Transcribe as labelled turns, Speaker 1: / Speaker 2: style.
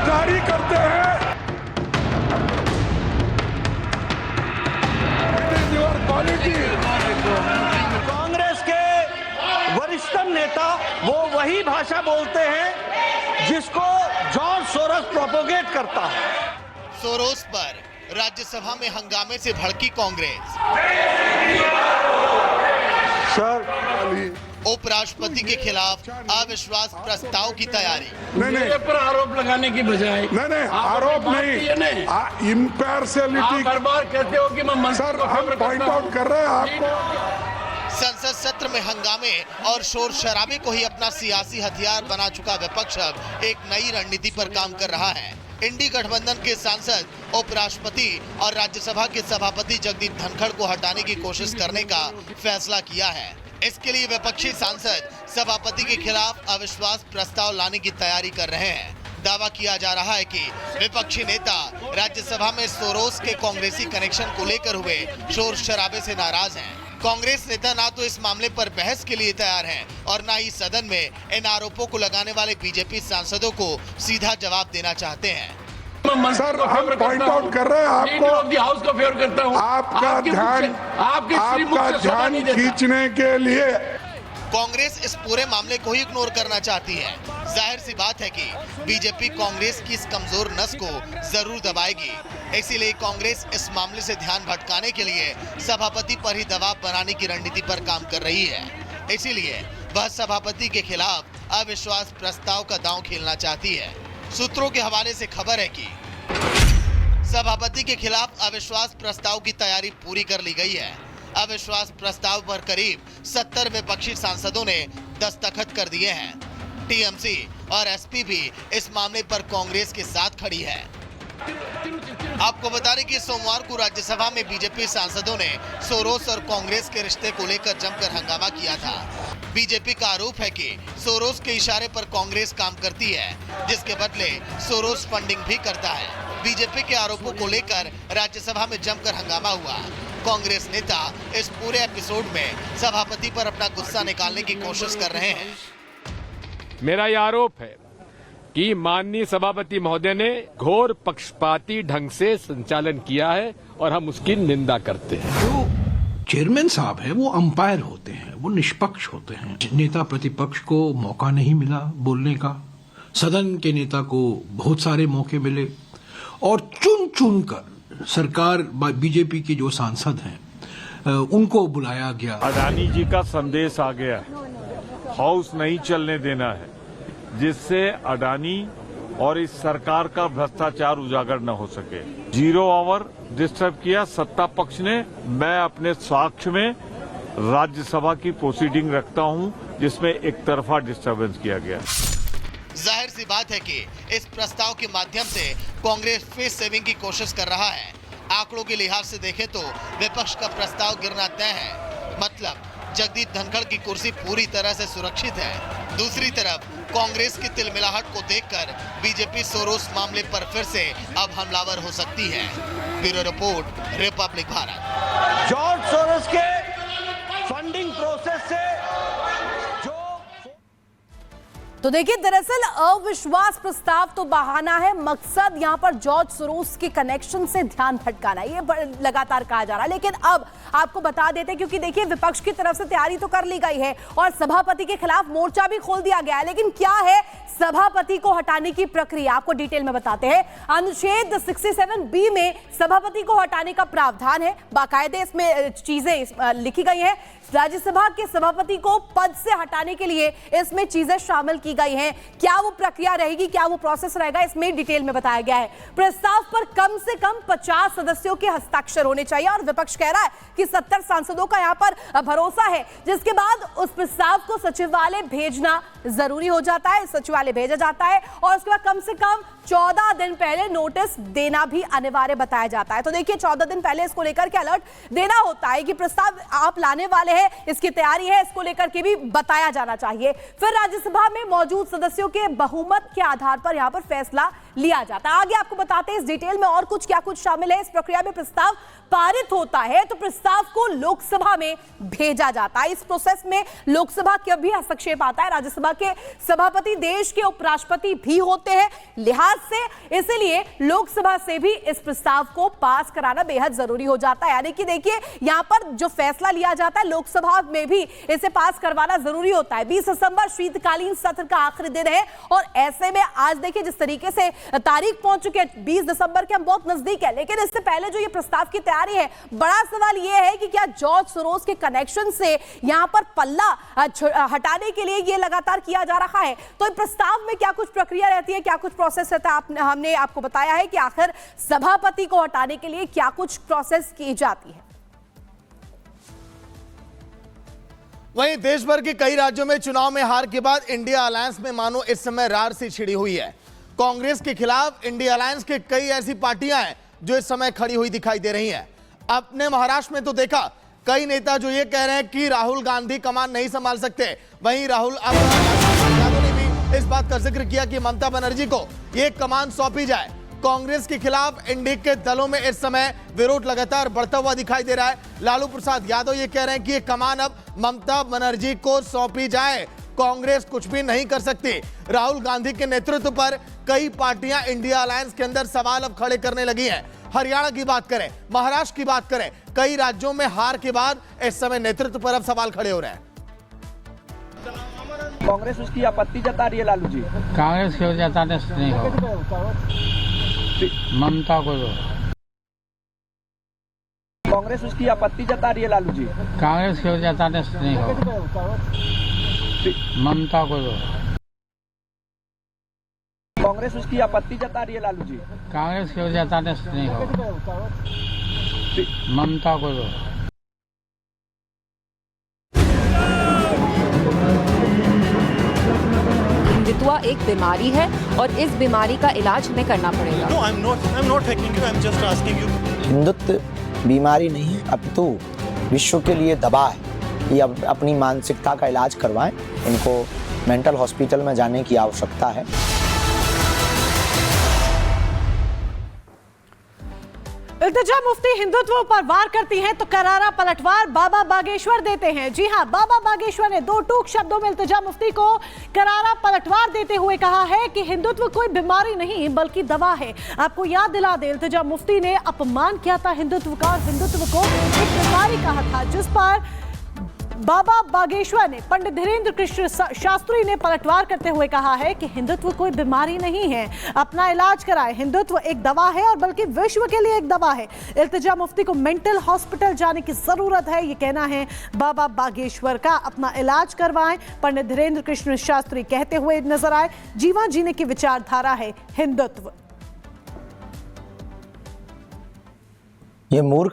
Speaker 1: गद्दारी करते हैं।
Speaker 2: कांग्रेस के वरिष्ठतम नेता वो वही भाषा बोलते हैं जिसको जॉर्ज सोरोस प्रोपोगेट करता है।
Speaker 3: सोरोस पर राज्यसभा में हंगामे से भड़की कांग्रेस।
Speaker 1: सर,
Speaker 3: उपराष्ट्रपति के खिलाफ अविश्वास प्रस्ताव की तैयारी।
Speaker 1: नहीं,
Speaker 4: पर आरोप लगाने की बजाय
Speaker 1: नहीं, आरोप नहीं, इम्पार्शियलिटी।
Speaker 4: हर बार कहते हो कि मैं
Speaker 1: सर, हम पॉइंट आउट कर रहे हैं आपको।
Speaker 3: संसद सत्र में हंगामे और शोर शराबे को ही अपना सियासी हथियार बना चुका विपक्ष अब एक नई रणनीति पर काम कर रहा है। इंडी गठबंधन के सांसद, उपराष्ट्रपति और राज्यसभा के सभापति जगदीप धनखड़ को हटाने की कोशिश करने का फैसला किया है। इसके लिए विपक्षी सांसद सभापति के खिलाफ अविश्वास प्रस्ताव लाने की तैयारी कर रहे हैं। दावा किया जा रहा है कि विपक्षी नेता राज्यसभा में सोरोस के कांग्रेसी कनेक्शन को लेकर हुए शोर शराबे से नाराज हैं। कांग्रेस नेता ना तो इस मामले पर बहस के लिए तैयार हैं और ना ही सदन में इन आरोपों को लगाने वाले बीजेपी सांसदों को सीधा जवाब देना चाहते हैं।
Speaker 1: सर, हम पॉइंट आउट कर रहे हैं आपको।
Speaker 4: हाउस को फेवर करता हूं।
Speaker 1: आपका ध्यान खींचने के लिए
Speaker 3: कांग्रेस इस पूरे मामले को ही इग्नोर करना चाहती है। जाहिर सी बात है कि बीजेपी कांग्रेस की इस कमजोर नस को जरूर दबाएगी। इसीलिए कांग्रेस इस मामले से ध्यान भटकाने के लिए सभापति पर ही दबाव बनाने की रणनीति पर काम कर रही है। इसीलिए वह सभापति के खिलाफ अविश्वास प्रस्ताव का दांव खेलना चाहती है। सूत्रों के हवाले से खबर है कि सभापति के खिलाफ अविश्वास प्रस्ताव की तैयारी पूरी कर ली गई है। अविश्वास प्रस्ताव पर करीब 70 विपक्षी सांसदों ने दस्तखत कर दिए हैं। टीएमसी और एसपी भी इस मामले पर कांग्रेस के साथ खड़ी है। आपको बता दें कि सोमवार को राज्यसभा में बीजेपी सांसदों ने सोरोस और कांग्रेस के रिश्ते को लेकर जमकर हंगामा किया था। बीजेपी का आरोप है कि सोरोस के इशारे पर कांग्रेस काम करती है, जिसके बदले सोरोस फंडिंग भी करता है। बीजेपी के आरोपों को लेकर राज्यसभा में जमकर हंगामा हुआ। कांग्रेस नेता इस पूरे एपिसोड में सभापति पर अपना गुस्सा निकालने की कोशिश कर रहे हैं।
Speaker 5: मेरा यह आरोप है कि माननीय सभापति महोदय ने घोर पक्षपाती ढंग से संचालन किया है और हम उसकी निंदा करते हैं।
Speaker 6: जो चेयरमैन साहब है वो अंपायर होते हैं, वो निष्पक्ष होते हैं। नेता प्रतिपक्ष को मौका नहीं मिला बोलने का, सदन के नेता को बहुत सारे मौके मिले और चुन चुन कर सरकार बीजेपी के जो सांसद हैं उनको बुलाया गया।
Speaker 7: अडानी जी का संदेश आ गया, हाउस नहीं चलने देना है, जिससे अडानी और इस सरकार का भ्रष्टाचार उजागर न हो सके। 0 आवर डिस्टर्ब किया सत्ता पक्ष ने। मैं अपने साक्ष्य में राज्यसभा की प्रोसीडिंग रखता हूं, जिसमें एक तरफा डिस्टर्बेंस किया गया।
Speaker 3: जाहिर सी बात है कि इस प्रस्ताव के माध्यम से कांग्रेस फेस सेविंग की कोशिश कर रहा है। आंकड़ों के लिहाज से देखें तो विपक्ष का प्रस्ताव गिरना तय है। मतलब जगदीप धनखड़ की कुर्सी पूरी तरह से सुरक्षित है। दूसरी तरफ कांग्रेस की तिलमिलाहट को देखकर बीजेपी सोरोस मामले पर फिर से अब हमलावर हो सकती है। Bureau report, Republic Bharat.
Speaker 2: George Soros के फंडिंग प्रोसेस से
Speaker 8: तो देखिए, दरअसल अविश्वास प्रस्ताव तो बहाना है, मकसद यहां पर जॉर्ज सोरोस के कनेक्शन से ध्यान भटकाना है, ये लगातार कहा जा रहा है। लेकिन अब आपको बता देते हैं, क्योंकि देखिए विपक्ष की तरफ से तैयारी तो कर ली गई है और सभापति के खिलाफ मोर्चा भी खोल दिया गया है। लेकिन क्या है सभापति को हटाने की प्रक्रिया, आपको डिटेल में बताते हैं। अनुच्छेद 67B में सभापति को हटाने का प्रावधान है। बाकायदे इसमें चीजें लिखी गई हैं। राज्यसभा के सभापति को पद से हटाने के लिए इसमें चीजें शामिल की गई हैं। क्या वो प्रक्रिया रहेगी, क्या वो प्रोसेस रहेगा, इसमें डिटेल में बताया गया है। प्रस्ताव पर कम से कम 50 सदस्यों के हस्ताक्षर होने चाहिए और विपक्ष कह रहा है कि 70 सांसदों का यहां पर भरोसा है। जिसके बाद उस प्रस्ताव को सचिवालय भेजना जरूरी हो जाता है, सचिवालय भेजा जाता है और उसके बाद कम से कम 14 दिन पहले नोटिस देना भी अनिवार्य बताया जाता है। तो देखिए 14 दिन पहले इसको लेकर के अलर्ट देना होता है कि प्रस्ताव आप लाने वाले हैं, इसकी तैयारी है, इसको लेकर के भी बताया जाना चाहिए। फिर राज्यसभा में मौजूद सदस्यों के बहुमत के आधार पर यहां पर फैसला लिया जाता है। आगे आपको बताते हैं इस डिटेल में और क्या कुछ शामिल है। इस प्रक्रिया में प्रस्ताव पारित होता है तो प्रस्ताव को लोकसभा में भेजा जाता है। इस प्रोसेस में लोकसभा का भी हस्तक्षेप आता है। राज्यसभा के सभापति देश के उपराष्ट्रपति भी होते हैं, लिहाज से इसलिए लोकसभा से भी इस प्रस्ताव को पास कराना बेहद जरूरी हो जाता है। यानी कि देखिए यहां पर जो फैसला लिया जाता है लोकसभा में भी इसे पास करवाना जरूरी होता है। 20 दिसंबर शीतकालीन सत्र का आखिरी दिन है और ऐसे में आज देखिए जिस तरीके से तारीख पहुंच चुकी है 20 दिसंबर के हम बहुत नजदीक है, लेकिन इससे पहले जो ये प्रस्ताव की तैयारी है, बड़ा सवाल ये है कि क्या जॉर्ज सोरोस के कनेक्शन से यहां पर पल्ला हटाने के लिए ये लगातार किया जा रहा है। तो इस प्रस्ताव में क्या कुछ प्रक्रिया रहती है, क्या कुछ प्रोसेस रहता है, हमने आपको बताया है कि आखिर सभापति को हटाने के लिए क्या कुछ प्रोसेस की जाती है।
Speaker 3: वहीं देश भर के कई राज्यों में चुनाव में हार के बाद इंडिया अलायंस में मानो इस समय रार सी छिड़ी हुई है। कांग्रेस के खिलाफ इंडिया अलायंस के कई ऐसी पार्टियां हैं जो इस समय खड़ी हुई दिखाई दे रही हैं। अपने महाराष्ट्र में तो देखा कई नेता जो ये कह रहे हैं कि राहुल गांधी कमान नहीं संभाल सकते। वहीं राहुल यादव ने भी इस बात का जिक्र किया कि ममता बनर्जी को ये कमान सौंपी जाए। कांग्रेस के खिलाफ इंडी के दलों में इस समय विरोध लगातार बढ़ता हुआ दिखाई दे रहा है। लालू प्रसाद यादव ये कह रहे हैं कि ये कमान अब ममता बनर्जी को सौंपी जाए, कांग्रेस कुछ भी नहीं कर सकती। राहुल गांधी के नेतृत्व पर कई पार्टियां इंडिया अलायंस के अंदर सवाल अब खड़े करने लगी हैं। हरियाणा की बात करें, महाराष्ट्र की बात करें, कई राज्यों में हार के बाद इस समय नेतृत्व पर अब सवाल खड़े हो रहे हैं।
Speaker 9: कांग्रेस उसकी आपत्ति जता रही है लालू जी।
Speaker 10: कांग्रेस की जताने से नहीं होगा, ममता को दो।
Speaker 9: कांग्रेस उसकी आपत्ति जता रही है लालू जी।
Speaker 10: कांग्रेस की जताने से नहीं होगा, ममता को दो।
Speaker 9: कांग्रेस उसकी आपत्ति जता रही है लालू जी।
Speaker 10: कांग्रेस की जताने से नहीं होगा, ममता को दो।
Speaker 11: हिंदुत्व एक बीमारी है और इस बीमारी का इलाज हमें करना पड़ेगा।
Speaker 2: No, I'm not hacking you. I'm just asking you.
Speaker 12: Hindutva बीमारी नहीं है, अपितु विश्व के लिए दवा है। ये अपनी मानसिकता का इलाज करवाएं। इनको मेंटल हॉस्पिटल में जाने की आवश्यकता है।
Speaker 8: इल्तिजा मुफ्ती हिंदुत्व पर वार करती हैं तो करारा पलटवार बाबा बागेश्वर देते हैं। जी हां, बाबा बागेश्वर ने दो टूक शब्दों में इल्तिजा मुफ्ती को करारा पलटवार देते हुए कहा है कि हिंदुत्व कोई बीमारी नहीं बल्कि दवा है। आपको याद दिला दे, इल्तिजा मुफ्ती ने अपमान किया था हिंदुत्व का और हिंदुत्व को एक बीमारी कहा था, जिस पर बाबा बागेश्वर ने पंडित धीरेन्द्र कृष्ण शास्त्री ने पलटवार करते हुए कहा है कि हिंदुत्व कोई बीमारी नहीं है, अपना इलाज कराएं। हिंदुत्व एक दवा है और बल्कि विश्व के लिए एक दवा है। इल्तिजा मुफ्ती को मेंटल हॉस्पिटल जाने की जरूरत है, ये कहना है बाबा बागेश्वर का। अपना इलाज करवाएं, पंडित धीरेन्द्र कृष्ण शास्त्री कहते हुए नजर आए। जीवन जीने की विचारधारा है हिंदुत्व।
Speaker 12: ये मूर्ख